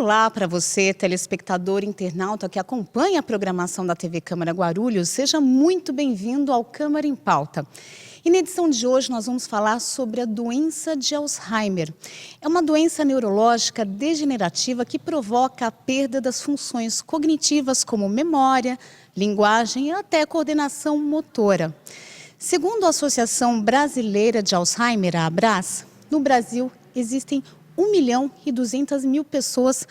Olá para você, telespectador internauta que acompanha a programação da TV Câmara Guarulhos. Seja muito bem-vindo ao Câmara em Pauta. E na edição de hoje nós vamos falar sobre a doença de Alzheimer. É uma doença neurológica degenerativa que provoca a perda das funções cognitivas como memória, linguagem e até coordenação motora. Segundo a Associação Brasileira de Alzheimer, a ABRAS, no Brasil existem 1.200.000 pessoas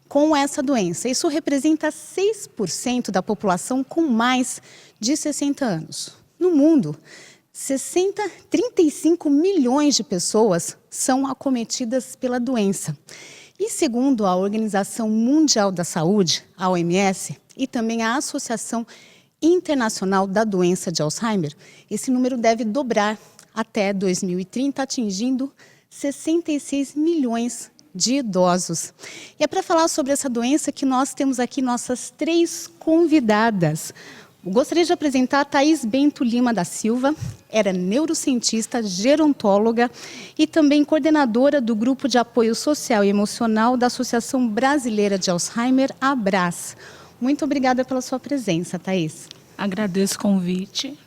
com essa doença. Isso representa 6% da população com mais de 60 anos. No mundo, 35 milhões de pessoas são acometidas pela doença. E segundo a Organização Mundial da Saúde, a OMS, e também a Associação Internacional da Doença de Alzheimer, esse número deve dobrar até 2030, atingindo 66 milhões de idosos. E é para falar sobre essa doença que nós temos aqui nossas 3 convidadas. Gostaria de apresentar a Thaís Bento Lima da Silva, era neurocientista, gerontóloga e também coordenadora do Grupo de Apoio Social e Emocional da Associação Brasileira de Alzheimer, ABRAS. Muito obrigada pela sua presença, Thaís. Agradeço o convite.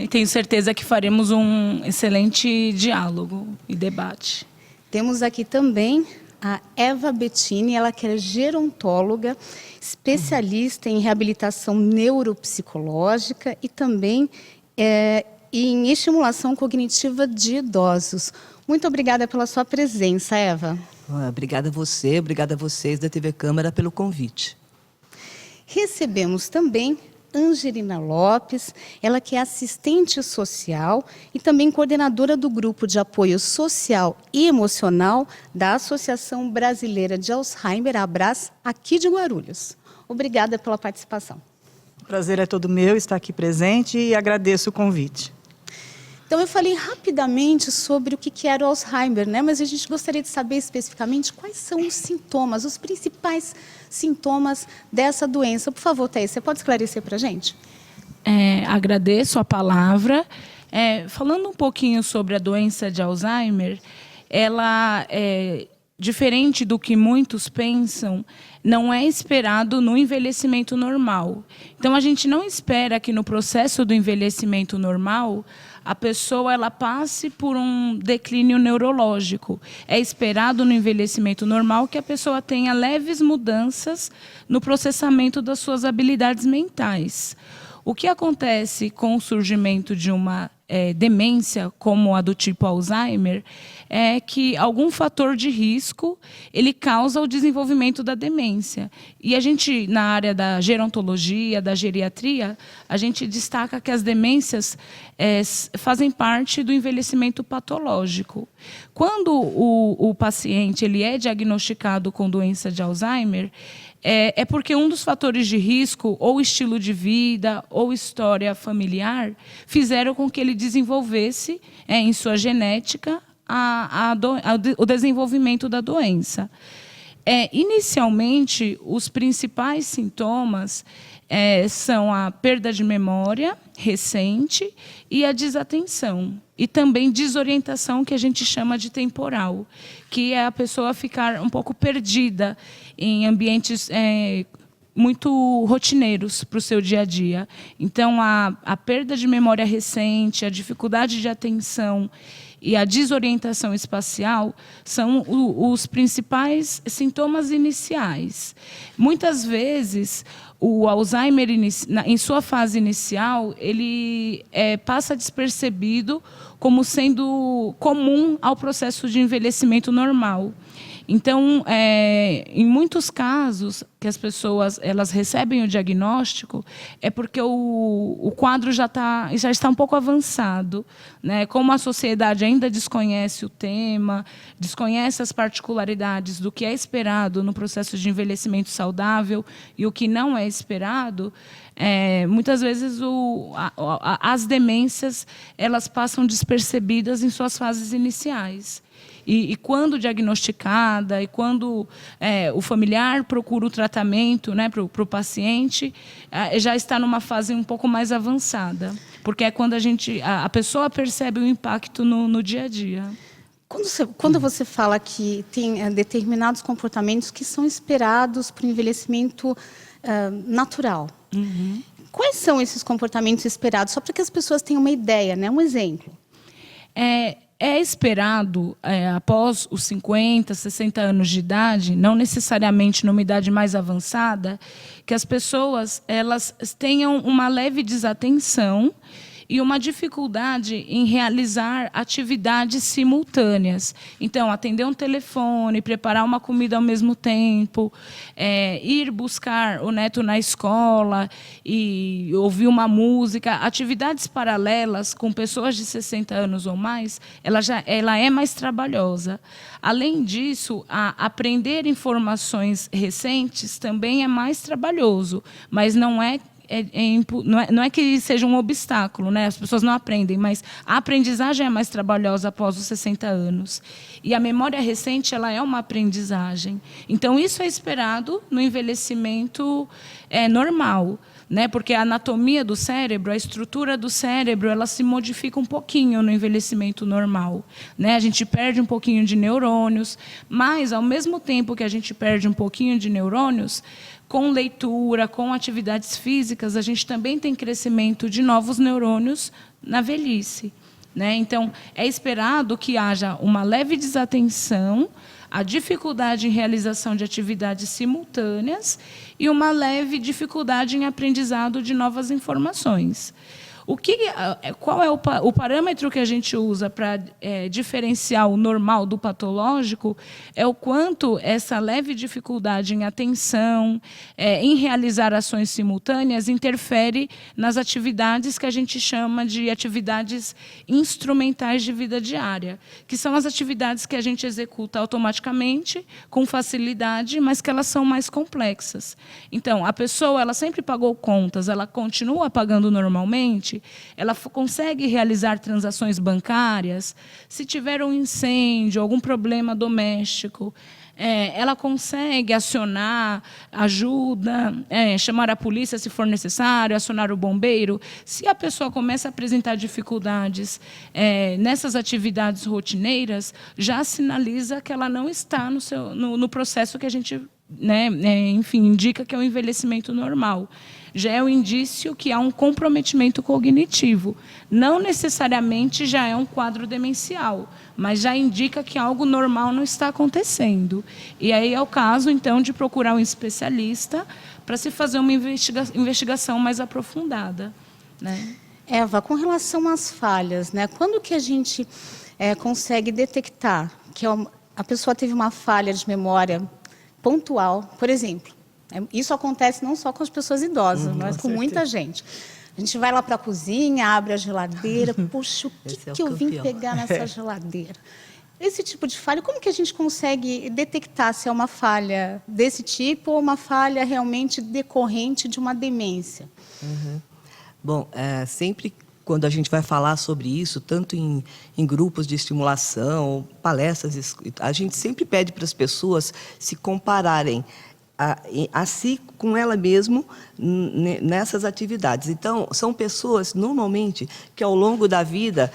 E tenho certeza que faremos um excelente diálogo e debate. Temos aqui também a Eva Bettini, ela que é gerontóloga, especialista em reabilitação neuropsicológica e também em estimulação cognitiva de idosos. Muito obrigada pela sua presença, Eva. Obrigada a você, obrigada a vocês da TV Câmara pelo convite. Recebemos também Angelina Lopes, ela que é assistente social e também coordenadora do Grupo de Apoio Social e Emocional da Associação Brasileira de Alzheimer, a ABRAS, aqui de Guarulhos. Obrigada pela participação. O prazer é todo meu estar aqui presente e agradeço o convite. Então, eu falei rapidamente sobre o que era o Alzheimer, né? Mas a gente gostaria de saber especificamente quais são os sintomas, os principais sintomas dessa doença. Por favor, Thaís, você pode esclarecer para a gente? Agradeço a palavra. Falando um pouquinho sobre a doença de Alzheimer, ela é diferente do que muitos pensam, não é esperado no envelhecimento normal. Então, a gente não espera que no processo do envelhecimento normal a pessoa ela passe por um declínio neurológico. É esperado no envelhecimento normal que a pessoa tenha leves mudanças no processamento das suas habilidades mentais. O que acontece com o surgimento de uma demência, como a do tipo Alzheimer, é que algum fator de risco ele causa o desenvolvimento da demência. E a gente, na área da gerontologia, da geriatria, a gente destaca que as demências fazem parte do envelhecimento patológico. Quando o paciente ele é diagnosticado com doença de Alzheimer, é porque um dos fatores de risco, ou estilo de vida, ou história familiar, fizeram com que ele desenvolvesse, em sua genética, o desenvolvimento da doença. Inicialmente, os principais sintomas são a perda de memória recente e a desatenção. E também desorientação, que a gente chama de temporal, que é a pessoa ficar um pouco perdida em ambientes muito rotineiros para o seu dia a dia. Então, a perda de memória recente, a dificuldade de atenção e a desorientação espacial são os principais sintomas iniciais. Muitas vezes, o Alzheimer, em sua fase inicial, ele passa despercebido como sendo comum ao processo de envelhecimento normal. Então, em muitos casos que as pessoas elas recebem o diagnóstico, é porque o quadro já está um pouco avançado, né? Como a sociedade ainda desconhece o tema, desconhece as particularidades do que é esperado no processo de envelhecimento saudável e o que não é esperado, muitas vezes as demências elas passam despercebidas em suas fases iniciais. E quando diagnosticada, e quando o familiar procura o tratamento, né, para o paciente, já está numa fase um pouco mais avançada. Porque é quando a pessoa percebe o impacto no dia a dia. Quando você fala que tem determinados comportamentos que são esperados para o envelhecimento natural, quais são esses comportamentos esperados? Só para que as pessoas tenham uma ideia, né? Um exemplo. É esperado, após os 50, 60 anos de idade, não necessariamente numa idade mais avançada, que as pessoas elas tenham uma leve desatenção e uma dificuldade em realizar atividades simultâneas. Então, atender um telefone, preparar uma comida ao mesmo tempo, ir buscar o neto na escola e ouvir uma música. Atividades paralelas com pessoas de 60 anos ou mais, ela é mais trabalhosa. Além disso, aprender informações recentes também é mais trabalhoso, mas não é que seja um obstáculo, né? As pessoas não aprendem, mas a aprendizagem é mais trabalhosa após os 60 anos. E a memória recente ela é uma aprendizagem. Então, isso é esperado no envelhecimento normal, né? Porque a anatomia do cérebro, a estrutura do cérebro, ela se modifica um pouquinho no envelhecimento normal, né? A gente perde um pouquinho de neurônios, mas, ao mesmo tempo que a gente perde um pouquinho de neurônios, com leitura, com atividades físicas, a gente também tem crescimento de novos neurônios na velhice, né? Então, é esperado que haja uma leve desatenção, a dificuldade em realização de atividades simultâneas e uma leve dificuldade em aprendizado de novas informações. Qual é o parâmetro que a gente usa para diferenciar o normal do patológico? É o quanto essa leve dificuldade em atenção, em realizar ações simultâneas, interfere nas atividades que a gente chama de atividades instrumentais de vida diária, que são as atividades que a gente executa automaticamente, com facilidade, mas que elas são mais complexas. Então, a pessoa ela sempre pagou contas, ela continua pagando normalmente, ela consegue realizar transações bancárias, se tiver um incêndio, algum problema doméstico, ela consegue acionar ajuda, chamar a polícia se for necessário, acionar o bombeiro. Se a pessoa começa a apresentar dificuldades nessas atividades rotineiras, já sinaliza que ela não está no processo que a gente, enfim, indica que é o envelhecimento normal. Já é um indício que há um comprometimento cognitivo. Não necessariamente já é um quadro demencial, mas já indica que algo normal não está acontecendo. E aí é o caso, então, de procurar um especialista para se fazer uma investigação mais aprofundada, né? Eva, com relação às falhas, né? Quando que a gente consegue detectar que a pessoa teve uma falha de memória pontual, por exemplo? Isso acontece não só com as pessoas idosas, mas com muita gente. A gente vai lá para a cozinha, abre a geladeira, puxa, o que eu vim pegar nessa geladeira? Esse tipo de falha, como que a gente consegue detectar se é uma falha desse tipo ou uma falha realmente decorrente de uma demência? Bom, sempre quando a gente vai falar sobre isso, tanto em grupos de estimulação, palestras, a gente sempre pede para as pessoas se compararem a si com ela mesmo nessas atividades. Então, são pessoas, normalmente, que ao longo da vida,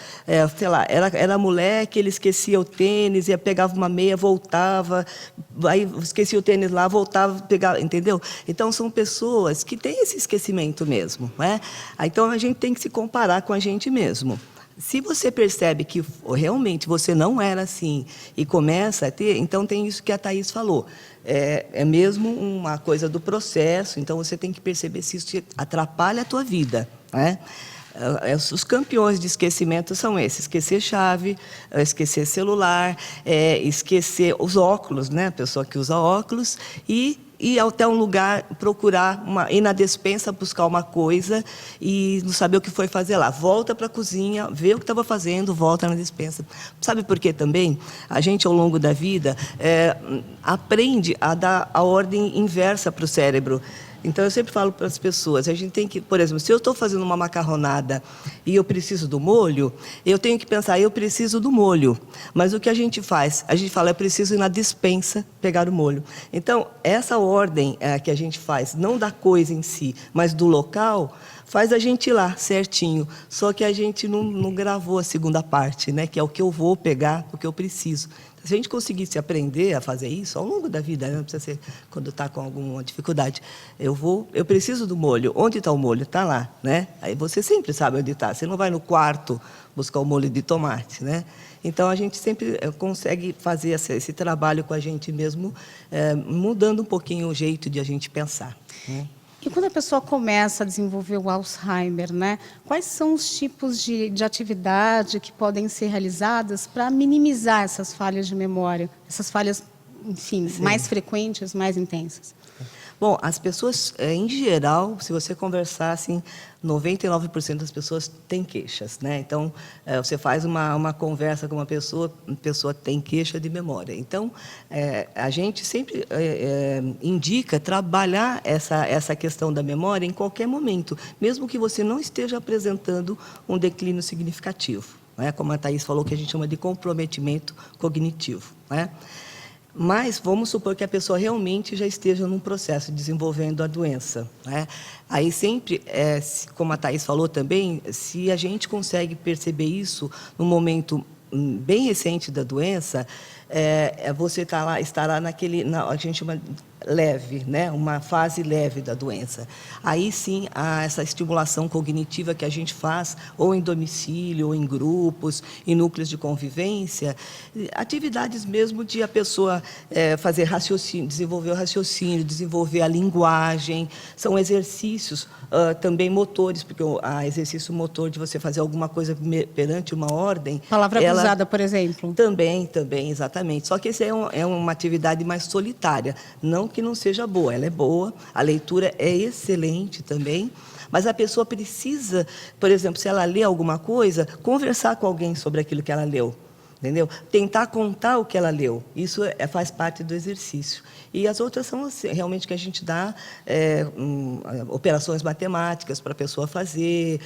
sei lá, era mulher que ele esquecia o tênis, pegava uma meia, voltava, aí esquecia o tênis lá, voltava, pegava, entendeu? Então, são pessoas que têm esse esquecimento mesmo, né? Então, a gente tem que se comparar com a gente mesmo. Se você percebe que realmente você não era assim e começa a ter, então tem isso que a Thaís falou. É mesmo uma coisa do processo, então você tem que perceber se isso atrapalha a tua vida, né? Os campeões de esquecimento são esses: esquecer chave, esquecer celular, esquecer os óculos, né? A pessoa que usa óculos, e ir até um lugar, procurar, ir na despensa, buscar uma coisa e não saber o que foi fazer lá. Volta para a cozinha, vê o que estava fazendo, volta na despensa. Sabe por quê também? A gente, ao longo da vida, aprende a dar a ordem inversa para o cérebro. Então, eu sempre falo para as pessoas, a gente tem que, por exemplo, se eu estou fazendo uma macarronada e eu preciso do molho, eu tenho que pensar, eu preciso do molho. Mas o que a gente faz? A gente fala, eu preciso ir na despensa pegar o molho. Então, essa ordem que a gente faz, não da coisa em si, mas do local, faz a gente ir lá certinho. Só que a gente não gravou a segunda parte, né? Que é o que eu vou pegar, o que eu preciso. Se a gente conseguisse aprender a fazer isso ao longo da vida, né? Não precisa ser quando está com alguma dificuldade. Eu preciso do molho. Onde está o molho? Está lá, né? Aí você sempre sabe onde está. Você não vai no quarto buscar o molho de tomate, né? Então a gente sempre consegue fazer esse trabalho com a gente mesmo, mudando um pouquinho o jeito de a gente pensar, né? E quando a pessoa começa a desenvolver o Alzheimer, né, quais são os tipos de atividade que podem ser realizadas para minimizar essas falhas de memória, essas falhas, enfim, mais frequentes, mais intensas? Bom, as pessoas, em geral, se você conversar, assim, 99% das pessoas têm queixas, né? Então, você faz uma conversa com uma pessoa, a pessoa tem queixa de memória. Então, a gente sempre indica trabalhar essa questão da memória em qualquer momento, mesmo que você não esteja apresentando um declínio significativo, né? Como a Thaís falou, que a gente chama de comprometimento cognitivo, né? Mas vamos supor que a pessoa realmente já esteja num processo desenvolvendo a doença, né? Aí sempre, como a Thaís falou também, se a gente consegue perceber isso no momento bem recente da doença, você estará a gente chama leve, né? Uma fase leve da doença. Aí sim, há essa estimulação cognitiva que a gente faz, ou em domicílio, ou em grupos, em núcleos de convivência, atividades mesmo de a pessoa fazer raciocínio, desenvolver o raciocínio, desenvolver a linguagem, são exercícios também motores, porque o exercício motor de você fazer alguma coisa perante uma ordem... Palavra cruzada, por exemplo. Também, exatamente. Só que essa é uma atividade mais solitária, não que não seja boa, ela é boa, a leitura é excelente também, mas a pessoa precisa, por exemplo, se ela lê alguma coisa, conversar com alguém sobre aquilo que ela leu, entendeu? Tentar contar o que ela leu, isso faz parte do exercício. E as outras são realmente que a gente dá operações matemáticas para a pessoa fazer,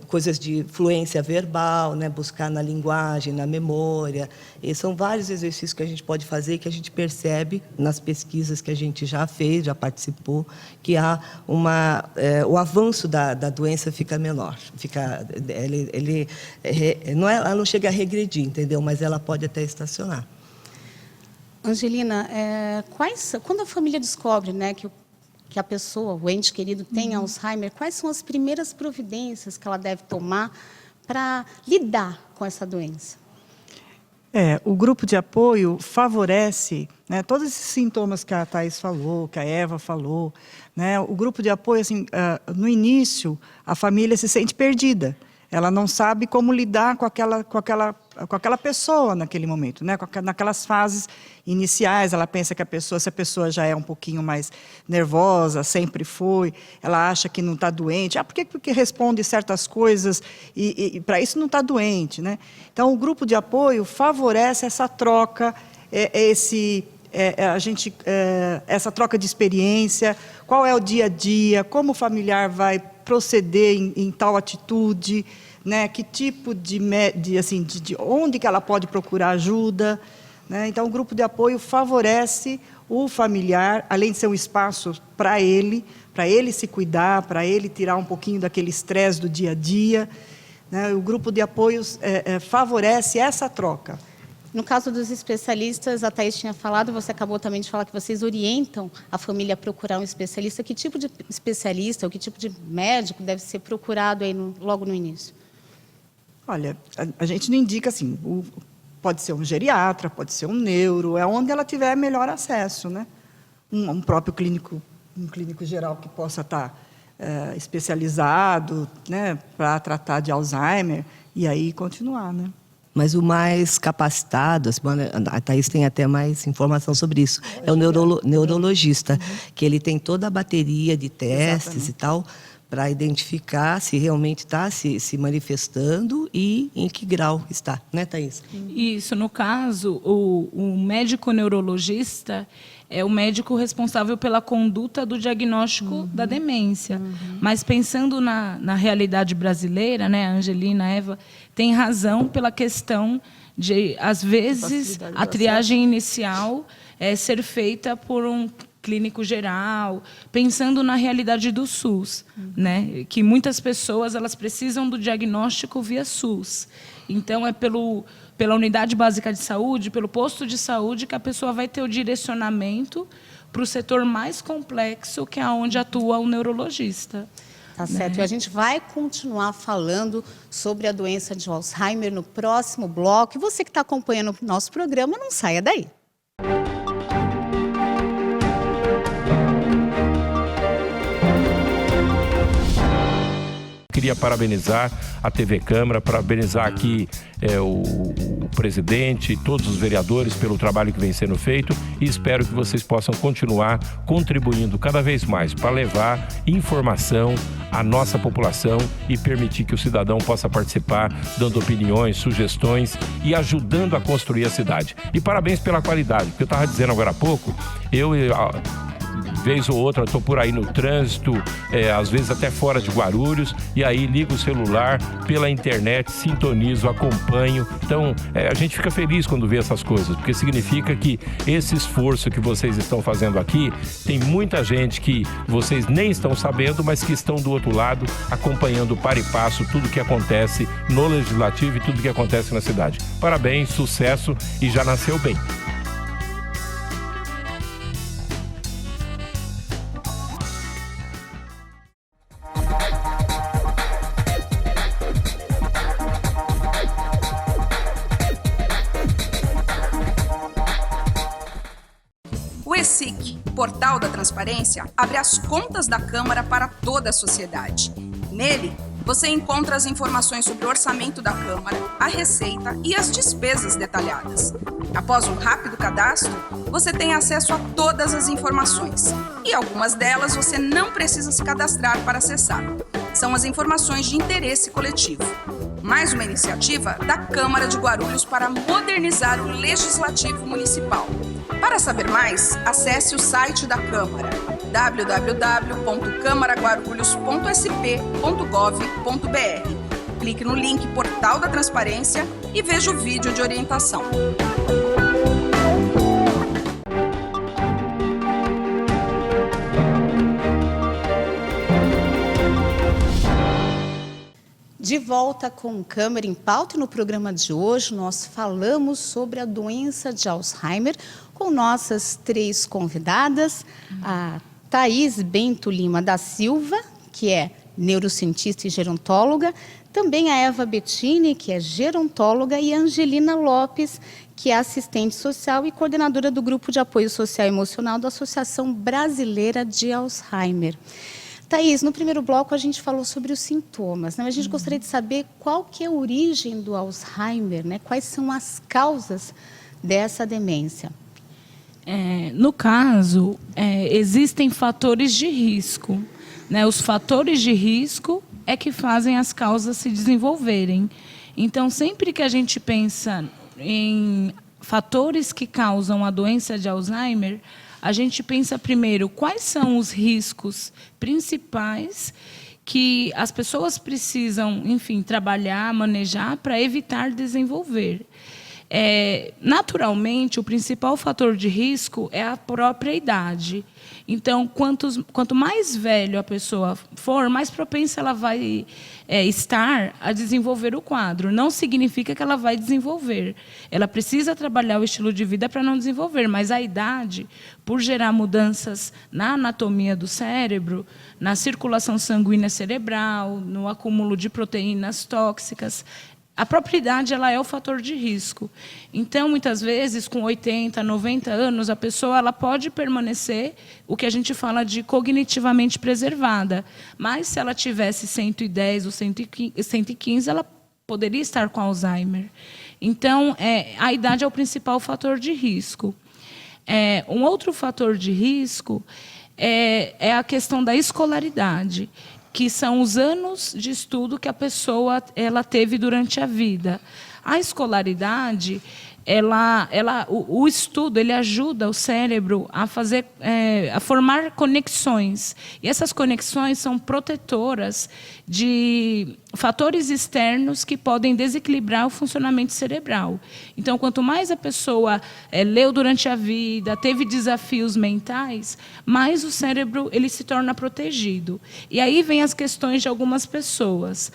coisas de fluência verbal, né? Buscar na linguagem, na memória. E são vários exercícios que a gente pode fazer, que a gente percebe nas pesquisas que a gente já fez, já participou, que há o avanço da doença fica menor. Ela não chega a regredir, entendeu? Mas ela pode até estacionar. Angelina, quando a família descobre, né, que a pessoa, o ente querido, tem Alzheimer, quais são as primeiras providências que ela deve tomar para lidar com essa doença? O grupo de apoio favorece, né, todos esses sintomas que a Thaís falou, que a Eva falou, né, o grupo de apoio, assim, no início, a família se sente perdida. Ela não sabe como lidar com aquela pessoa naquele momento, né? Naquelas fases iniciais. Ela pensa que se a pessoa já é um pouquinho mais nervosa, sempre foi, ela acha que não está doente. Porque responde certas coisas e para isso não está doente, né? Então, o grupo de apoio favorece essa troca, essa troca de experiência, qual é o dia a dia, como o familiar vai proceder em tal atitude, né? Que tipo de onde que ela pode procurar ajuda, né? Então, o grupo de apoio favorece o familiar, além de ser um espaço para ele se cuidar, para ele tirar um pouquinho daquele estresse do dia a dia, né? O grupo de apoio favorece essa troca. No caso dos especialistas, a Thaís tinha falado, você acabou também de falar que vocês orientam a família a procurar um especialista. Que tipo de especialista, ou que tipo de médico deve ser procurado aí logo no início? Olha, a gente não indica assim, pode ser um geriatra, pode ser um neuro, é onde ela tiver melhor acesso, né? Um próprio clínico, um clínico geral que possa estar especializado, né, para tratar de Alzheimer, e aí continuar, né? Mas o mais capacitado, a Thaís tem até mais informação sobre isso, é o neurologista, que ele tem toda a bateria de testes. Exatamente. E tal, para identificar se realmente está se manifestando e em que grau está, né, Thaís? Isso, no caso, o médico neurologista é o médico responsável pela conduta do diagnóstico da demência. Mas pensando na realidade brasileira, né, a Angelina, a Eva, tem razão pela questão de, às vezes, a triagem inicial ser feita por um clínico geral, pensando na realidade do SUS, né? Que muitas pessoas elas precisam do diagnóstico via SUS. Então, é pela unidade básica de saúde, pelo posto de saúde, que a pessoa vai ter o direcionamento para o setor mais complexo, que é onde atua o neurologista. Tá certo. E a gente vai continuar falando sobre a doença de Alzheimer no próximo bloco. E você que está acompanhando o nosso programa, não saia daí. Queria parabenizar a TV Câmara, parabenizar aqui o presidente e todos os vereadores pelo trabalho que vem sendo feito e espero que vocês possam continuar contribuindo cada vez mais para levar informação à nossa população e permitir que o cidadão possa participar, dando opiniões, sugestões e ajudando a construir a cidade. E parabéns pela qualidade, porque eu estava dizendo agora há pouco, vez ou outra estou por aí no trânsito, às vezes até fora de Guarulhos, e aí ligo o celular pela internet, sintonizo, acompanho. Então, a gente fica feliz quando vê essas coisas, porque significa que esse esforço que vocês estão fazendo aqui, tem muita gente que vocês nem estão sabendo, mas que estão do outro lado, acompanhando para e passo tudo que acontece no Legislativo e tudo que acontece na cidade. Parabéns, sucesso e já nasceu bem. O ESIC, Portal da Transparência, abre as contas da Câmara para toda a sociedade. Nele, você encontra as informações sobre o orçamento da Câmara, a receita e as despesas detalhadas. Após um rápido cadastro, você tem acesso a todas as informações. E algumas delas você não precisa se cadastrar para acessar. São as informações de interesse coletivo. Mais uma iniciativa da Câmara de Guarulhos para modernizar o Legislativo Municipal. Para saber mais, acesse o site da Câmara, www.câmaraguarulhos.sp.gov.br. Clique no link Portal da Transparência e veja o vídeo de orientação. De volta com Câmara em Pauta, e no programa de hoje nós falamos sobre a doença de Alzheimer com nossas 3 convidadas, a Thaís Bento Lima da Silva, que é neurocientista e gerontóloga, também a Eva Bettini, que é gerontóloga, e a Angelina Lopes, que é assistente social e coordenadora do Grupo de Apoio Social e Emocional da Associação Brasileira de Alzheimer. Thaís, no primeiro bloco a gente falou sobre os sintomas, né? A gente gostaria de saber qual que é a origem do Alzheimer, né? Quais são as causas dessa demência? No caso, existem fatores de risco, né? Os fatores de risco é que fazem as causas se desenvolverem. Então, sempre que a gente pensa em fatores que causam a doença de Alzheimer, a gente pensa primeiro quais são os riscos principais que as pessoas precisam, enfim, trabalhar, manejar para evitar desenvolver. Naturalmente, o principal fator de risco é a própria idade. Então, quanto mais velho a pessoa for, mais propensa ela vai estar a desenvolver o quadro. Não significa que ela vai desenvolver. Ela precisa trabalhar o estilo de vida para não desenvolver, mas a idade, por gerar mudanças na anatomia do cérebro, na circulação sanguínea cerebral, no acúmulo de proteínas tóxicas, a própria idade ela é o fator de risco. Então, muitas vezes, com 80, 90 anos, a pessoa ela pode permanecer o que a gente fala de cognitivamente preservada. Mas, se ela tivesse 110 ou 115, ela poderia estar com Alzheimer. Então, a idade é o principal fator de risco. Um outro fator de risco é a questão da escolaridade, que são os anos de estudo que a pessoa ela teve durante a vida. A escolaridade o estudo ele ajuda o cérebro a formar conexões. E essas conexões são protetoras de fatores externos que podem desequilibrar o funcionamento cerebral. Então, quanto mais a pessoa leu durante a vida, teve desafios mentais, mais o cérebro ele se torna protegido. E aí vem as questões de algumas pessoas.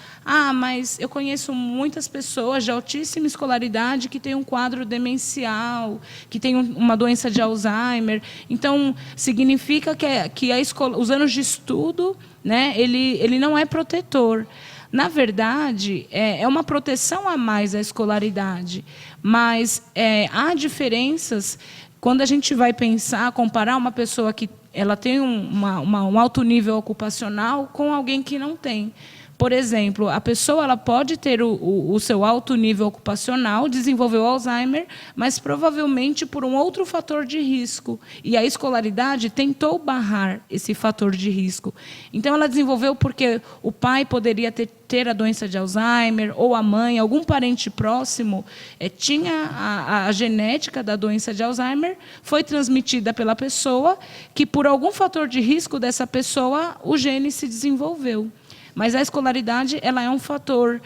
Mas eu conheço muitas pessoas de altíssima escolaridade que têm um quadro demencial, que têm uma doença de Alzheimer. Então, significa que a escola, os anos de estudo, né, ele não é protetor. Na verdade, é uma proteção a mais a escolaridade, mas há diferenças quando a gente vai pensar, comparar uma pessoa que ela tem um alto nível ocupacional com alguém que não tem. Por exemplo, a pessoa ela pode ter o seu alto nível ocupacional, desenvolveu Alzheimer, mas provavelmente por um outro fator de risco. E a escolaridade tentou barrar esse fator de risco. Então, ela desenvolveu porque o pai poderia ter a doença de Alzheimer, ou a mãe, algum parente próximo, tinha a genética da doença de Alzheimer, foi transmitida pela pessoa, que por algum fator de risco dessa pessoa, o gene se desenvolveu. Mas a escolaridade ela é um fator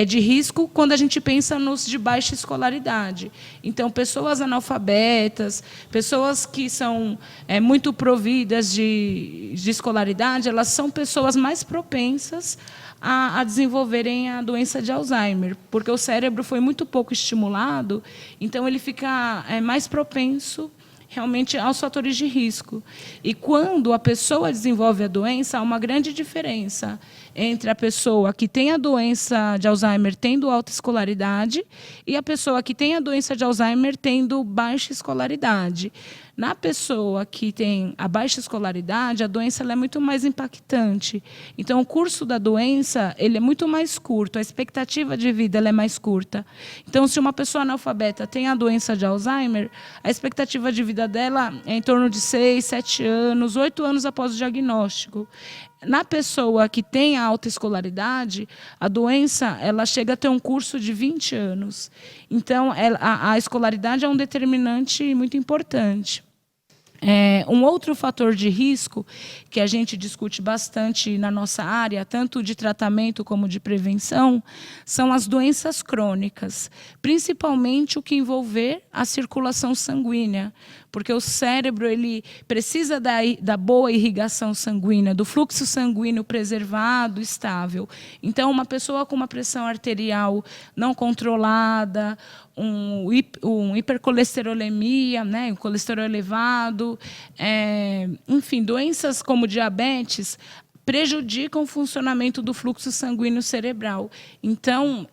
de risco quando a gente pensa nos de baixa escolaridade. Então, pessoas analfabetas, pessoas que são muito providas de escolaridade, elas são pessoas mais propensas a desenvolverem a doença de Alzheimer, porque o cérebro foi muito pouco estimulado, então ele fica mais propenso realmente aos fatores de risco. E quando a pessoa desenvolve a doença, há uma grande diferença entre a pessoa que tem a doença de Alzheimer tendo alta escolaridade e a pessoa que tem a doença de Alzheimer tendo baixa escolaridade. Na pessoa que tem a baixa escolaridade, a doença ela é muito mais impactante. Então, o curso da doença ele é muito mais curto, a expectativa de vida ela é mais curta. Então, se uma pessoa analfabeta tem a doença de Alzheimer, a expectativa de vida dela é em torno de 6, 7 anos, 8 anos após o diagnóstico. Na pessoa que tem a alta escolaridade, a doença ela chega a ter um curso de 20 anos. Então, a escolaridade é um determinante muito importante. Um outro fator de risco que a gente discute bastante na nossa área, tanto de tratamento como de prevenção, são as doenças crônicas, principalmente o que envolver a circulação sanguínea, porque o cérebro ele precisa da boa irrigação sanguínea, do fluxo sanguíneo preservado, estável. Então, uma pessoa com uma pressão arterial não controlada, um hipercolesterolemia, né, um colesterol elevado, enfim, doenças como diabetes prejudicam o funcionamento do fluxo sanguíneo cerebral. Então,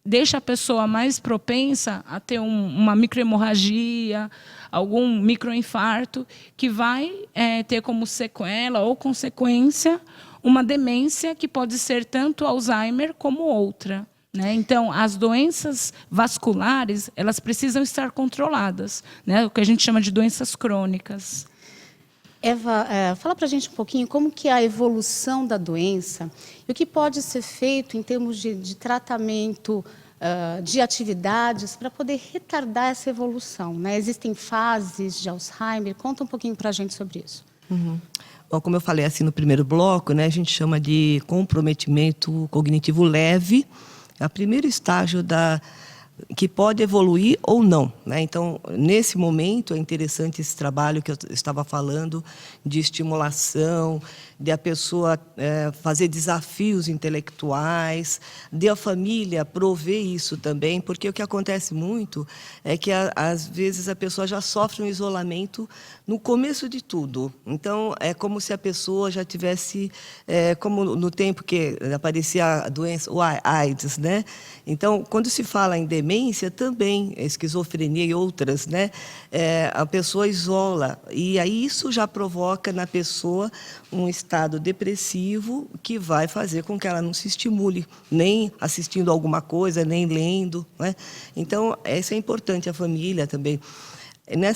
deixa a pessoa mais propensa a ter uma microhemorragia, algum microinfarto, que vai ter como sequela ou consequência uma demência que pode ser tanto Alzheimer como outra. Né? Então, as doenças vasculares elas precisam estar controladas, né? O que a gente chama de doenças crônicas. Eva, fala para a gente um pouquinho como que é a evolução da doença e o que pode ser feito em termos de tratamento, de atividades para poder retardar essa evolução. Né? Existem fases de Alzheimer? Conta um pouquinho para a gente sobre isso. Uhum. Bom, como eu falei assim no primeiro bloco, né, a gente chama de comprometimento cognitivo leve, é o primeiro estágio que pode evoluir ou não. Né? Então, nesse momento, é interessante esse trabalho que eu estava falando de estimulação, de a pessoa fazer desafios intelectuais, de a família prover isso também, porque o que acontece muito é que, às vezes, a pessoa já sofre um isolamento no começo de tudo. Então, é como se a pessoa já tivesse, como no tempo que aparecia a doença, o AIDS, né? Então, quando se fala em demência, também, esquizofrenia e outras, né? A pessoa isola, e aí isso já provoca na pessoa um estado depressivo que vai fazer com que ela não se estimule, nem assistindo alguma coisa, nem lendo. Né? Então, isso é importante, a família também.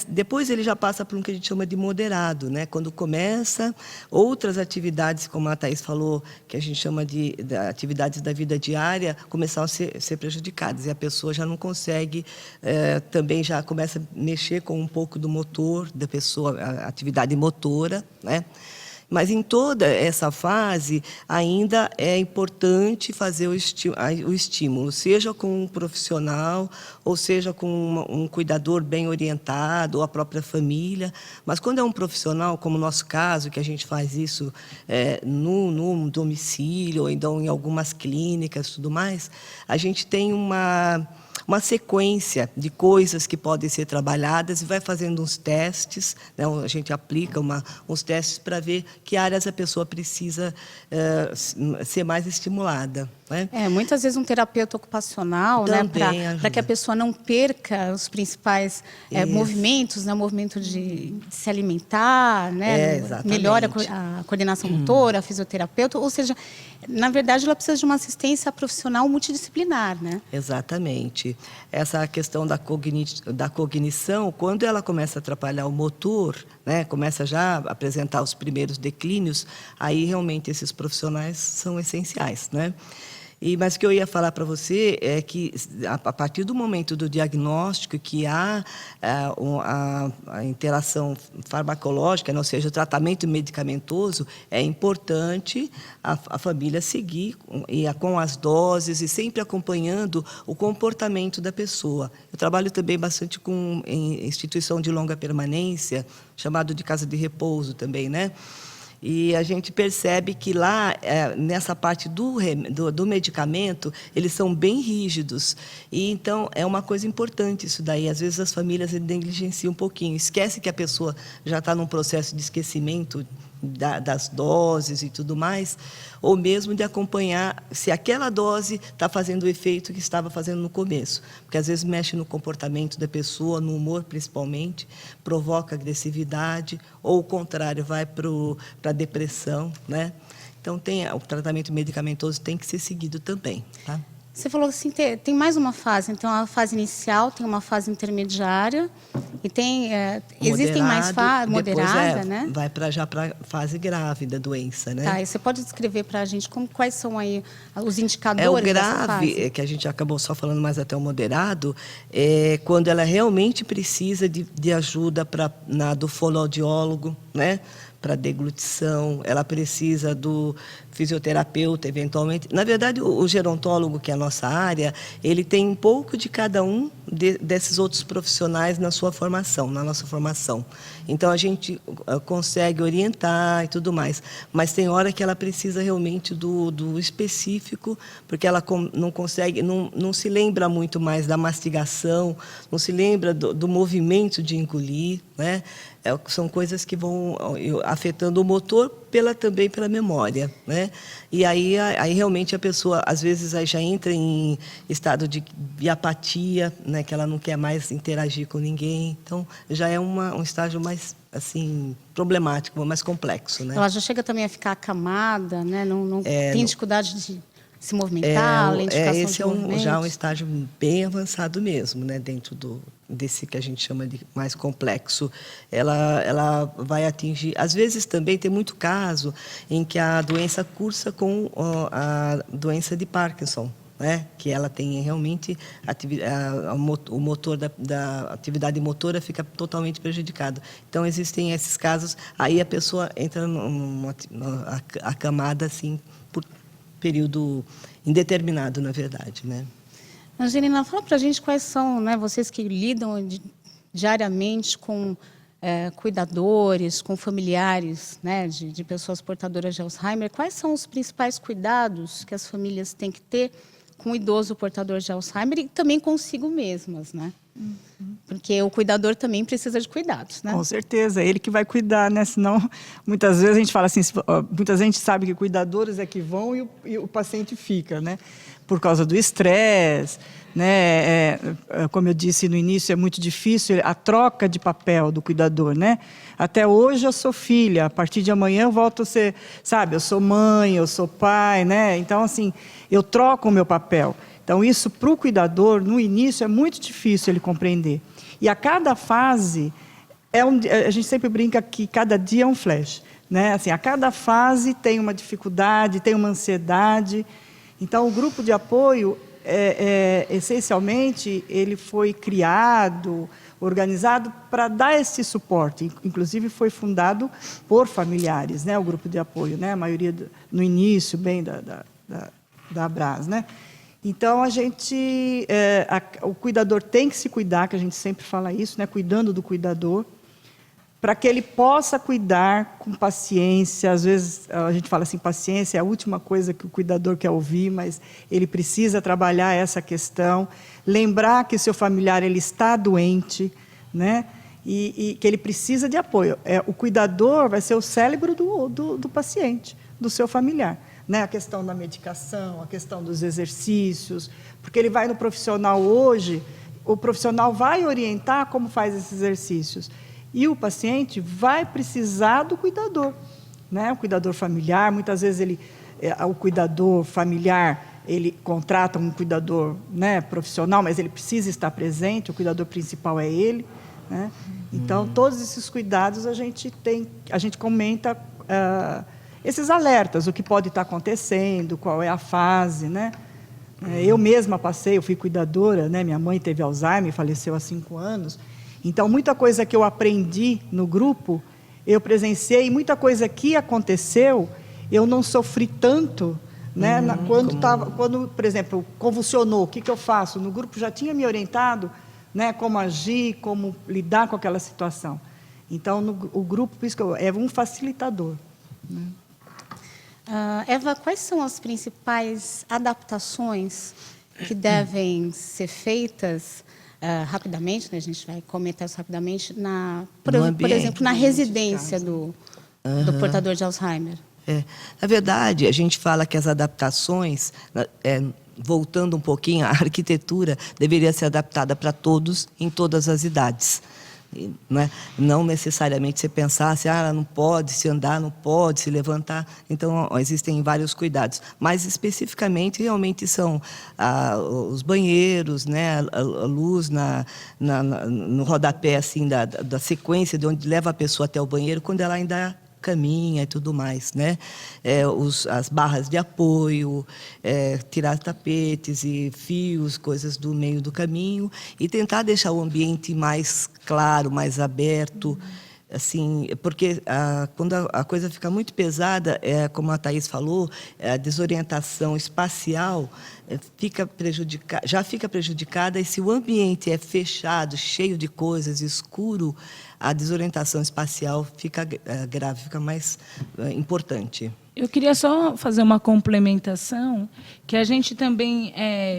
Depois ele já passa por um que a gente chama de moderado, né? Quando começa outras atividades, como a Thaís falou, que a gente chama de atividades da vida diária, começam a ser prejudicadas. E a pessoa já não consegue, também já começa a mexer com um pouco do motor da pessoa, a atividade motora, né? Mas em toda essa fase, ainda é importante fazer o estímulo, seja com um profissional, ou seja com um cuidador bem orientado, ou a própria família. Mas quando é um profissional, como o nosso caso, que a gente faz isso no domicílio, ou então em algumas clínicas e tudo mais, a gente tem uma sequência de coisas que podem ser trabalhadas e vai fazendo uns testes, né? A gente aplica uns testes para ver que áreas a pessoa precisa ser mais estimulada, né? Muitas vezes um terapeuta ocupacional, né, para que a pessoa não perca os principais movimentos, né, o movimento de se alimentar, né, melhora a coordenação motora, a fisioterapeuta, ou seja, na verdade ela precisa de uma assistência profissional multidisciplinar, né? Exatamente. Essa questão da cognição, quando ela começa a atrapalhar o motor, né, começa já a apresentar os primeiros declínios, aí realmente esses profissionais são essenciais, né? Mas o que eu ia falar para você é que, a partir do momento do diagnóstico, que há a interação farmacológica, ou seja, o tratamento medicamentoso, é importante a família seguir com as doses e sempre acompanhando o comportamento da pessoa. Eu trabalho também bastante em instituição de longa permanência, chamado de casa de repouso também, né? E a gente percebe que lá, nessa parte do medicamento, eles são bem rígidos. E, então, é uma coisa importante isso daí. Às vezes, as famílias negligenciam um pouquinho. Esquece que a pessoa já está num processo de esquecimento das doses e tudo mais, ou mesmo de acompanhar se aquela dose está fazendo o efeito que estava fazendo no começo. Porque, às vezes, mexe no comportamento da pessoa, no humor, principalmente, provoca agressividade, ou, o contrário, vai para a depressão, né? Então, o tratamento medicamentoso tem que ser seguido também, tá? Você falou assim, tem mais uma fase. Então, a fase inicial, tem uma fase intermediária e tem existem mais fases, moderada, né? Vai já para a fase grave da doença, né? Tá, e você pode descrever para a gente quais são aí os indicadores o dessa fase? grave, que a gente acabou só falando mais até o moderado, quando ela realmente precisa de ajuda do fonoaudiólogo, né? Para deglutição, ela precisa do fisioterapeuta, eventualmente. Na verdade, o gerontólogo, que é a nossa área, ele tem um pouco de cada um desses outros profissionais na nossa formação. Então, a gente consegue orientar e tudo mais, mas tem hora que ela precisa realmente do específico, porque ela não consegue, não se lembra muito mais da mastigação, não se lembra do movimento de engolir, né? São coisas que vão afetando o motor também pela memória, né? E aí realmente a pessoa, às vezes, aí já entra em estado de apatia, né? Que ela não quer mais interagir com ninguém. Então, já é um estágio mais, assim, problemático, mais complexo, né? Ela já chega também a ficar acamada, né? Não tem dificuldade de se movimentar, lentificação esse de movimentos. Já um estágio bem avançado mesmo, né? Dentro desse que a gente chama de mais complexo. Ela vai atingir... Às vezes também tem muito caso em que a doença cursa com a doença de Parkinson, né? Que ela tem realmente o motor da atividade motora fica totalmente prejudicado. Então, existem esses casos, aí a pessoa entra acamada assim, por período indeterminado, na verdade, né? Angelina, fala para a gente quais são, né, vocês que lidam diariamente com cuidadores, com familiares, né, de pessoas portadoras de Alzheimer, quais são os principais cuidados que as famílias têm que ter com o idoso portador de Alzheimer e também consigo mesmas, né? Porque o cuidador também precisa de cuidados, né? Com certeza, é ele que vai cuidar, né? Senão, muitas vezes a gente fala assim, muita gente sabe que cuidadores é que vão e o paciente fica, né? Por causa do estresse, né? Como eu disse no início, é muito difícil a troca de papel do cuidador, né? Até hoje eu sou filha, a partir de amanhã eu volto a ser, sabe? Eu sou mãe, eu sou pai, né? Então, assim, eu troco o meu papel. Então, isso, para o cuidador, no início, é muito difícil ele compreender. E a cada fase, a gente sempre brinca que cada dia é um flash, né? Assim, a cada fase tem uma dificuldade, tem uma ansiedade. Então, o grupo de apoio, essencialmente, ele foi criado, organizado para dar esse suporte. Inclusive, foi fundado por familiares, né? O grupo de apoio, né? A maioria, no início, bem da Abras, né? Então, o cuidador tem que se cuidar, que a gente sempre fala isso, né? Cuidando do cuidador, para que ele possa cuidar com paciência. Às vezes, a gente fala assim, paciência é a última coisa que o cuidador quer ouvir, mas ele precisa trabalhar essa questão, lembrar que seu familiar ele está doente, né? E que ele precisa de apoio. O cuidador vai ser o cérebro do paciente, do seu familiar. Né, a questão da medicação, a questão dos exercícios, porque ele vai no profissional hoje, o profissional vai orientar como faz esses exercícios, e o paciente vai precisar do cuidador, né, o cuidador familiar. Muitas vezes o cuidador familiar, ele contrata um cuidador, né, profissional, mas ele precisa estar presente, o cuidador principal é ele, né? Então, todos esses cuidados a gente comenta, esses alertas, o que pode estar acontecendo, qual é a fase, né? Eu mesma eu fui cuidadora, né? Minha mãe teve Alzheimer, faleceu há 5 anos. Então, muita coisa que eu aprendi no grupo, eu presenciei, muita coisa que aconteceu, eu não sofri tanto, né? Quando, por exemplo, convulsionou, o que eu faço? No grupo já tinha me orientado, né? Como agir, como lidar com aquela situação. Então, o grupo, por isso que é um facilitador, né? Eva, quais são as principais adaptações que devem ser feitas rapidamente, né? A gente vai comentar isso rapidamente, por exemplo, na residência do portador de Alzheimer? Na verdade, a gente fala que as adaptações, voltando um pouquinho, a arquitetura deveria ser adaptada para todos, em todas as idades. Né? Não necessariamente você pensasse, não pode se andar, não pode se levantar. Então, existem vários cuidados. Mas, especificamente, realmente são os banheiros, né? a luz no rodapé assim, da sequência de onde leva a pessoa até o banheiro, quando ela ainda caminha e tudo mais, né? As barras de apoio, tirar tapetes e fios, coisas do meio do caminho, e tentar deixar o ambiente mais claro, mais aberto, assim, porque quando a coisa fica muito pesada, como a Thaís falou, a desorientação espacial já fica prejudicada, e se o ambiente é fechado, cheio de coisas, escuro, a desorientação espacial fica grave, fica mais importante. Eu queria só fazer uma complementação, que a gente também,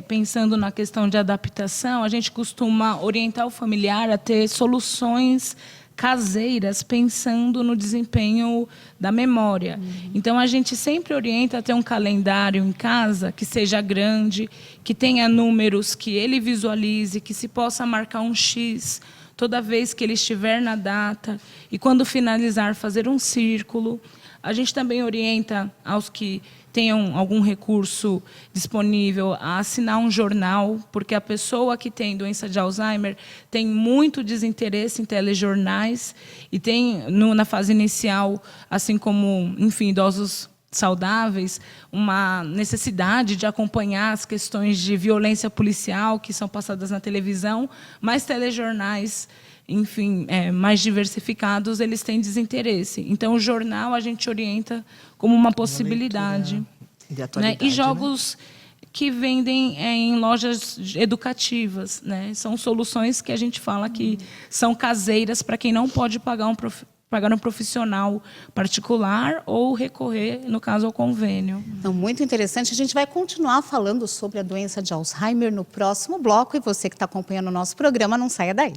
pensando na questão de adaptação, a gente costuma orientar o familiar a ter soluções caseiras, pensando no desempenho da memória. Então, a gente sempre orienta a ter um calendário em casa que seja grande, que tenha números que ele visualize, que se possa marcar um X toda vez que ele estiver na data, e quando finalizar, fazer um círculo. A gente também orienta aos que tenham algum recurso disponível a assinar um jornal, porque a pessoa que tem doença de Alzheimer tem muito desinteresse em telejornais e tem, na fase inicial, assim como, enfim, idosos saudáveis, uma necessidade de acompanhar as questões de violência policial que são passadas na televisão, mas telejornais, enfim, mais diversificados, eles têm desinteresse. Então, o jornal a gente orienta como uma possibilidade. De atualidade, né? E jogos, né, que vendem em lojas educativas, né? São soluções que a gente fala que são caseiras para quem não pode pagar um profissional particular ou recorrer, no caso, ao convênio. Então, muito interessante. A gente vai continuar falando sobre a doença de Alzheimer no próximo bloco, e você que está acompanhando o nosso programa, não saia daí.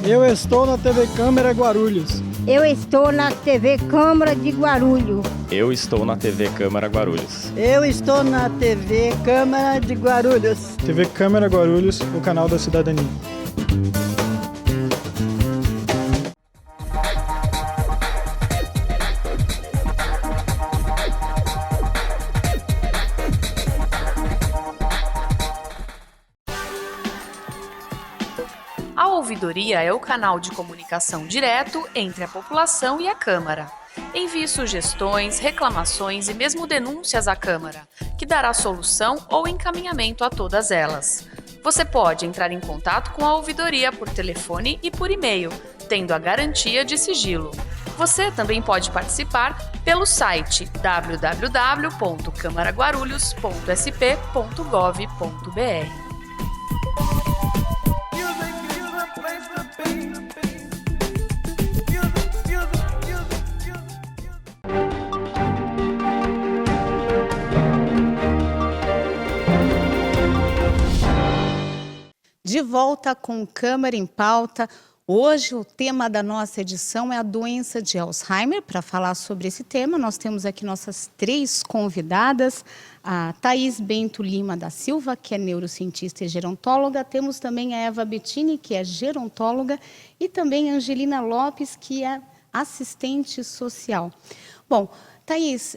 Eu estou na TV Câmara Guarulhos. Eu estou na TV Câmara de Guarulhos. Eu estou na TV Câmara Guarulhos. Eu estou na TV Câmara de Guarulhos. TV Câmara Guarulhos, o canal da cidadania. ouvidoria é o canal de comunicação direto entre a população e a Câmara. Envie sugestões, reclamações e mesmo denúncias à Câmara, que dará solução ou encaminhamento a todas elas. Você pode entrar em contato com a ouvidoria por telefone e por e-mail, tendo a garantia de sigilo. Você também pode participar pelo site www.camaraguarulhos.sp.gov.br. De volta com Câmara em Pauta. Hoje o tema da nossa edição é a doença de Alzheimer. Para falar sobre esse tema, nós temos aqui nossas 3 convidadas. A Thaís Bento Lima da Silva, que é neurocientista e gerontóloga. Temos também a Eva Bettini, que é gerontóloga. E também a Angelina Lopes, que é assistente social. Bom, Thaís,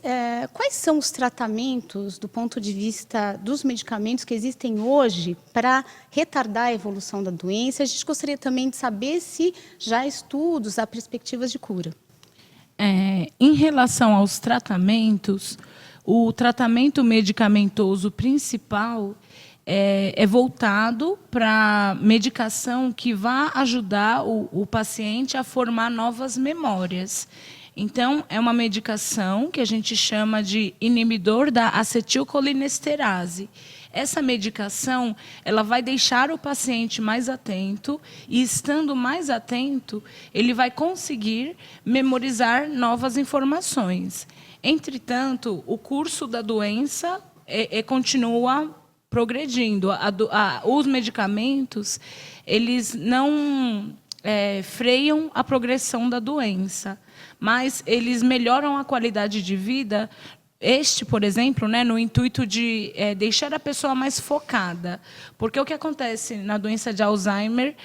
quais são os tratamentos do ponto de vista dos medicamentos que existem hoje para retardar a evolução da doença? A gente gostaria também de saber se já há estudos, há perspectivas de cura. Em relação aos tratamentos, o tratamento medicamentoso principal é voltado para medicação que vá ajudar o paciente a formar novas memórias. Então, é uma medicação que a gente chama de inibidor da acetilcolinesterase. Essa medicação, ela vai deixar o paciente mais atento e, estando mais atento, ele vai conseguir memorizar novas informações. Entretanto, o curso da doença continua progredindo. Os medicamentos, eles não freiam a progressão da doença, mas eles melhoram a qualidade de vida. Este, por exemplo, no intuito de deixar a pessoa mais focada. Porque o que acontece na doença de Alzheimer,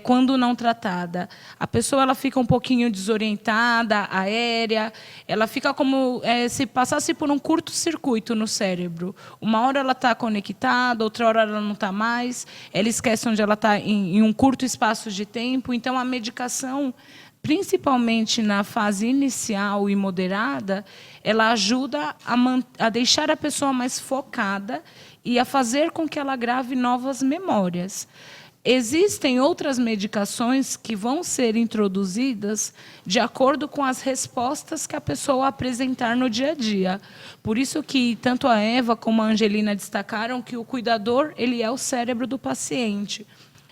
quando não tratada, a pessoa ela fica um pouquinho desorientada, aérea, ela fica como se passasse por um curto-circuito no cérebro. Uma hora ela está conectada, outra hora ela não está mais, ela esquece onde ela está em um curto espaço de tempo. Então, a medicação, principalmente na fase inicial e moderada, ela ajuda a deixar a pessoa mais focada e a fazer com que ela grave novas memórias. Existem outras medicações que vão ser introduzidas de acordo com as respostas que a pessoa apresentar no dia a dia. Por isso que tanto a Eva como a Angelina destacaram que o cuidador, ele é o cérebro do paciente.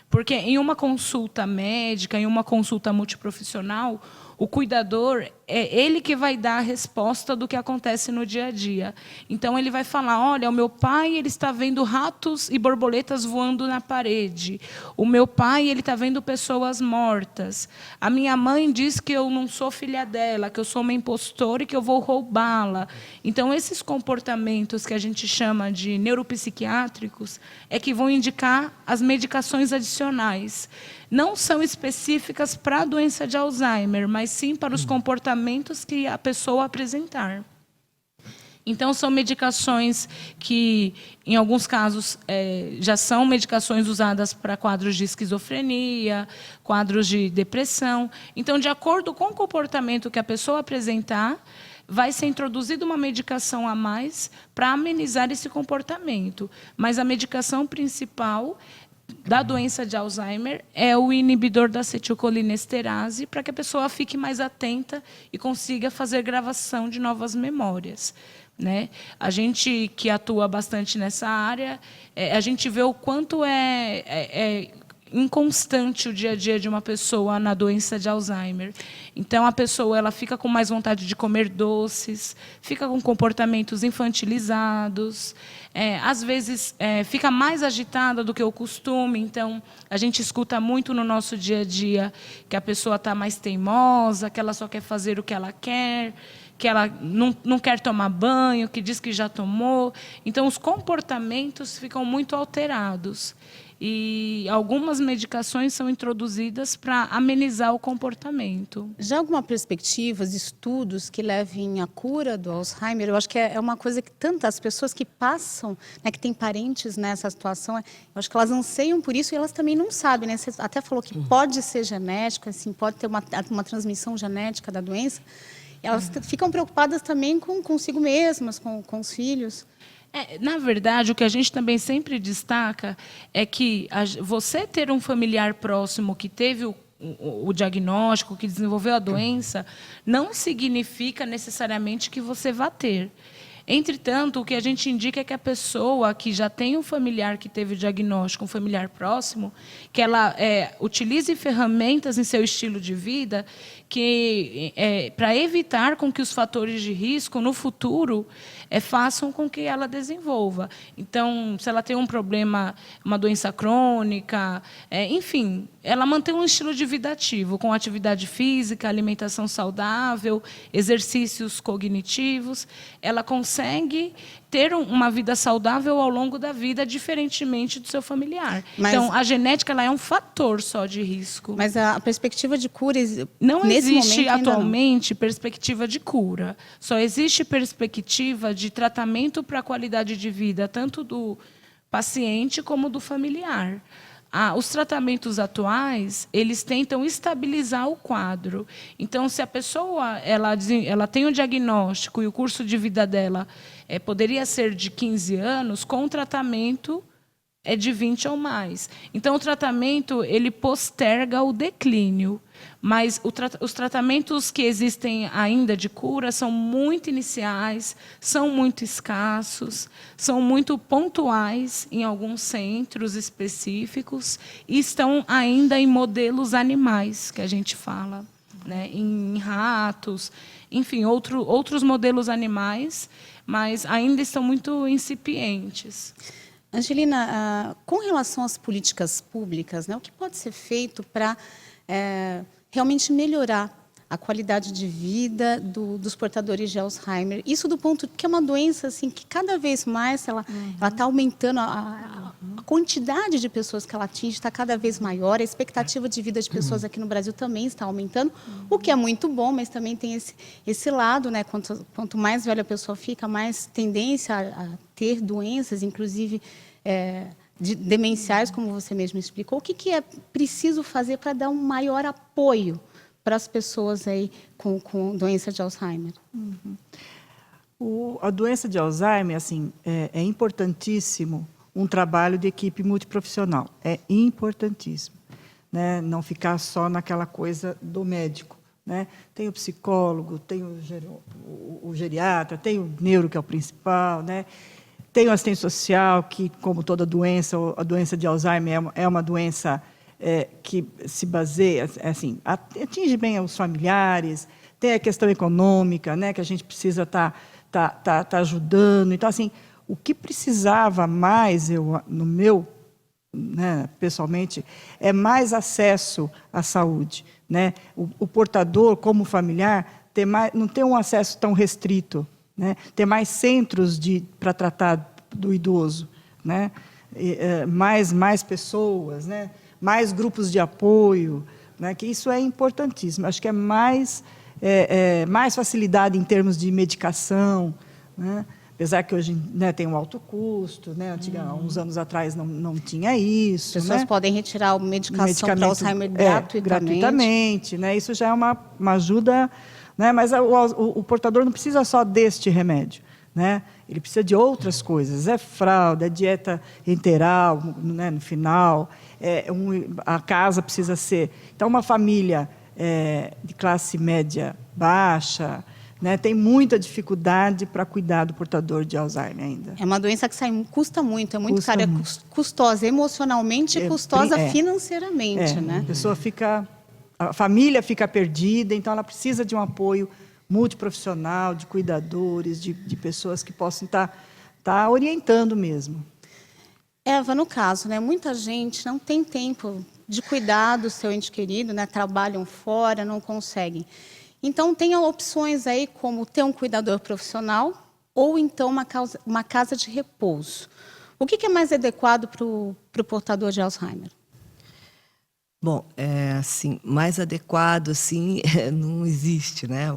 Porque em uma consulta médica, em uma consulta multiprofissional, o cuidador é ele que vai dar a resposta do que acontece no dia a dia. Então, ele vai falar, olha, o meu pai ele está vendo ratos e borboletas voando na parede. O meu pai ele está vendo pessoas mortas. A minha mãe diz que eu não sou filha dela, que eu sou uma impostora e que eu vou roubá-la. Então, esses comportamentos que a gente chama de neuropsiquiátricos é que vão indicar as medicações adicionais. Não são específicas para a doença de Alzheimer, mas sim para os comportamentos que a pessoa apresentar. Então, são medicações que, em alguns casos, já são medicações usadas para quadros de esquizofrenia, quadros de depressão. Então, de acordo com o comportamento que a pessoa apresentar, vai ser introduzida uma medicação a mais para amenizar esse comportamento. Mas a medicação principal da doença de Alzheimer é o inibidor da acetilcolinesterase, para que a pessoa fique mais atenta e consiga fazer gravação de novas memórias. A gente que atua bastante nessa área, a gente vê o quanto é inconstante o dia a dia de uma pessoa na doença de Alzheimer. Então, a pessoa ela fica com mais vontade de comer doces, fica com comportamentos infantilizados, às vezes fica mais agitada do que o costume. Então, a gente escuta muito no nosso dia a dia que a pessoa está mais teimosa, que ela só quer fazer o que ela quer, que ela não quer tomar banho, que diz que já tomou. Então, os comportamentos ficam muito alterados. e algumas medicações são introduzidas para amenizar o comportamento. Já alguma perspectiva, estudos que levem à cura do Alzheimer? Eu acho que é uma coisa que tantas pessoas que passam, né, que têm parentes nessa situação, eu acho que elas anseiam por isso e elas também não sabem, né? Você até falou que pode ser genético, assim, pode ter uma transmissão genética da doença. Elas ficam preocupadas também consigo mesmas, com os filhos. Na verdade, o que a gente também sempre destaca é que você ter um familiar próximo que teve o diagnóstico, que desenvolveu a doença, não significa necessariamente que você vá ter. Entretanto, o que a gente indica é que a pessoa que já tem um familiar que teve o diagnóstico, um familiar próximo, que ela utilize ferramentas em seu estilo de vida para evitar com que os fatores de risco no futuro façam com que ela desenvolva. Então, se ela tem um problema, uma doença crônica, enfim, ela mantém um estilo de vida ativo, com atividade física, alimentação saudável, exercícios cognitivos, ela consegue ter uma vida saudável ao longo da vida, diferentemente do seu familiar. Então, a genética ela é um fator só de risco. Mas a perspectiva de cura... Não existe atualmente perspectiva de cura. Só existe perspectiva de tratamento para a qualidade de vida, tanto do paciente como do familiar. Os tratamentos atuais, eles tentam estabilizar o quadro. Então, se a pessoa ela tem um diagnóstico e o curso de vida dela poderia ser de 15 anos, com o tratamento é de 20 ou mais. Então, o tratamento ele posterga o declínio. Mas os tratamentos que existem ainda de cura são muito iniciais, são muito escassos, são muito pontuais em alguns centros específicos e estão ainda em modelos animais, que a gente fala, né? Em ratos, enfim, outros modelos animais, mas ainda estão muito incipientes. Angelina, com relação às políticas públicas, né, o que pode ser feito para realmente melhorar a qualidade de vida dos portadores de Alzheimer? Isso do ponto que é uma doença assim que cada vez mais ela está aumentando, a quantidade de pessoas que ela atinge está cada vez maior, a expectativa de vida de pessoas aqui no Brasil também está aumentando, o que é muito bom, mas também tem esse lado, né? Quanto mais velha a pessoa fica, mais tendência a ter doenças, inclusive demenciais, como você mesmo explicou. O que é preciso fazer para dar um maior apoio para as pessoas aí com doença de Alzheimer? A doença de Alzheimer, assim, é importantíssimo um trabalho de equipe multiprofissional. É importantíssimo, né? Não ficar só naquela coisa do médico, né? Tem o psicólogo, tem o geriatra, tem o neuro, que é o principal, né? Tem o assistente social, que, como toda doença, a doença de Alzheimer é uma doença que se baseia, assim, atinge bem os familiares, tem a questão econômica, né, que a gente precisa tá ajudando. Então, assim, o que precisava mais, pessoalmente, é mais acesso à saúde, né? O portador, como familiar, não ter um acesso tão restrito, né? Ter mais centros para tratar do idoso, né? Mais pessoas, né? Mais grupos de apoio, né? Que isso é importantíssimo. Acho que é mais facilidade em termos de medicação, né? Apesar que hoje, né, tem um alto custo, né? Uns anos atrás não tinha isso. As pessoas, né, podem retirar a medicação para Alzheimer gratuitamente, né? Isso já é uma ajuda, né? Mas o portador não precisa só deste remédio, né? Ele precisa de outras coisas. É fralda, é dieta enteral, né, no final. A casa precisa ser... Então, uma família de classe média baixa, né, tem muita dificuldade para cuidar do portador de Alzheimer ainda. É uma doença que custa muito, é muito cara, é custosa emocionalmente e custosa financeiramente, né? A família fica perdida, então ela precisa de um apoio multiprofissional, de cuidadores, de pessoas que possam estar orientando mesmo. Eva, no caso, né, muita gente não tem tempo de cuidar do seu ente querido, né, trabalham fora, não conseguem. Então, tem opções aí como ter um cuidador profissional ou então uma casa de repouso. O que é mais adequado para o portador de Alzheimer? Bom, assim, mais adequado assim não existe, né?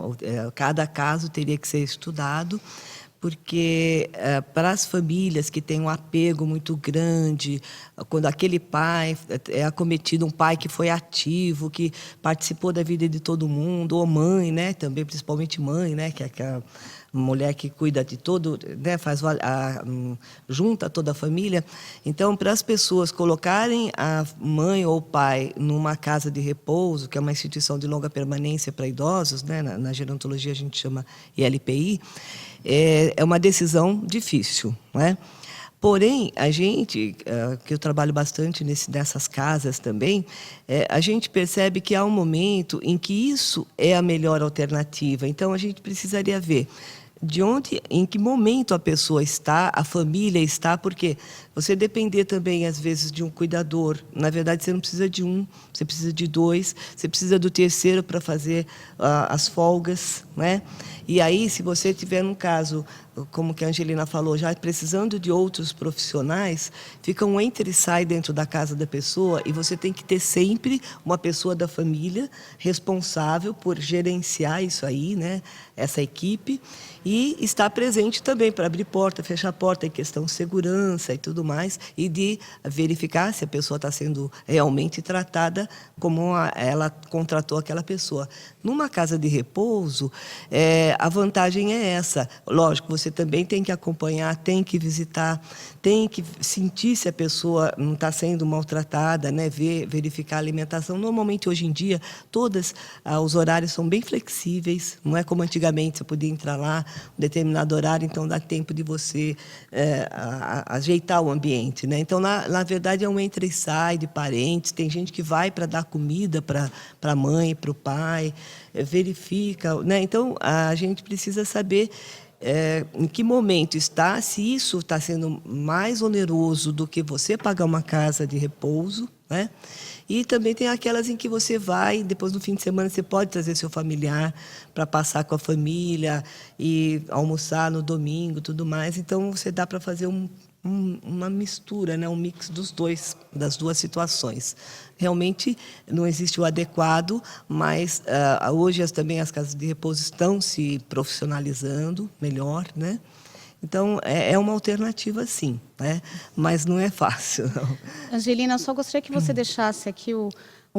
Cada caso teria que ser estudado, porque para as famílias que têm um apego muito grande, quando aquele pai é acometido, um pai que foi ativo, que participou da vida de todo mundo, ou mãe, né? Também, principalmente mãe, né? Que é aquela mulher que cuida de todo, né? Junta toda a família. Então, para as pessoas colocarem a mãe ou o pai numa casa de repouso, que é uma instituição de longa permanência para idosos, né? Na gerontologia a gente chama ILPI, é uma decisão difícil, né? Porém, a gente, que eu trabalho bastante nessas casas também, a gente percebe que há um momento em que isso é a melhor alternativa. Então, a gente precisaria ver em que momento a pessoa está, a família está, porque você depender também, às vezes, de um cuidador. Na verdade, você não precisa de um, você precisa de dois, você precisa do terceiro para fazer as folgas, né? E aí, se você tiver num caso, como que a Angelina falou, já precisando de outros profissionais, fica um entra e sai dentro da casa da pessoa e você tem que ter sempre uma pessoa da família responsável por gerenciar isso aí, né? Essa equipe, e estar presente também para abrir porta, fechar porta, em questão de segurança e tudo mais, e de verificar se a pessoa está sendo realmente tratada como ela contratou aquela pessoa. Numa casa de repouso, a vantagem é essa. Lógico, você também tem que acompanhar, tem que visitar, tem que sentir se a pessoa não está sendo maltratada, né? Verificar a alimentação. Normalmente, hoje em dia, os horários são bem flexíveis, não é como antigamente, você podia entrar lá um determinado horário, então dá tempo de você ajeitar o ambiente, né? Então, na verdade, é um entra e sai de parentes, tem gente que vai para dar comida para a mãe, para o pai, verifica, né? Então, a gente precisa saber em que momento está, se isso está sendo mais oneroso do que você pagar uma casa de repouso, né? E também tem aquelas em que você vai, depois no fim de semana você pode trazer seu familiar para passar com a família e almoçar no domingo, tudo mais. Então, você dá para fazer uma mistura, né? Um mix das duas situações. Realmente não existe o adequado, mas hoje também as casas de repouso estão se profissionalizando melhor, né? Então, é uma alternativa, sim, né? Mas não é fácil, não. Angelina, eu só gostaria que você deixasse aqui o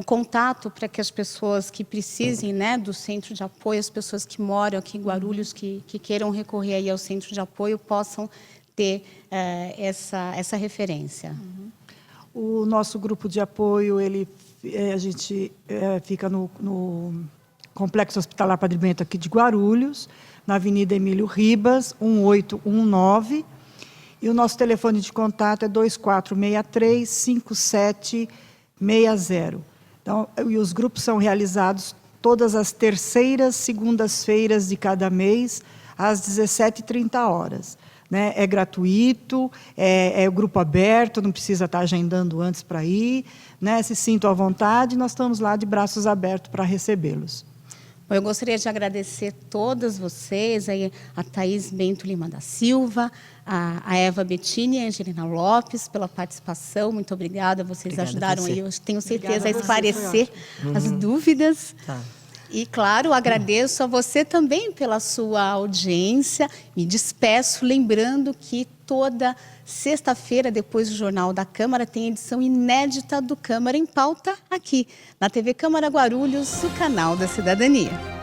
contato para que as pessoas que precisem, né, do centro de apoio, as pessoas que moram aqui em Guarulhos, que queiram recorrer aí ao centro de apoio, possam ter essa referência. O nosso grupo de apoio, a gente fica no Complexo Hospitalar Padre Bento aqui de Guarulhos, na Avenida Emílio Ribas, 1819. E o nosso telefone de contato é 2463-5760. Então, e os grupos são realizados todas as terceiras segundas-feiras de cada mês, às 17h30. Né? É gratuito, é o grupo aberto, não precisa estar agendando antes para ir, né? Se sintam à vontade, nós estamos lá de braços abertos para recebê-los. Eu gostaria de agradecer todas vocês, aí, a Thaís Bento Lima da Silva, a Eva Bettini e a Angelina Lopes, pela participação. Muito obrigada, vocês ajudaram aí, eu tenho certeza, a esclarecer as dúvidas. Tá. E, claro, agradeço a você também pela sua audiência. Me despeço, lembrando que toda sexta-feira, depois do Jornal da Câmara, tem edição inédita do Câmara em Pauta, aqui na TV Câmara Guarulhos, o canal da Cidadania.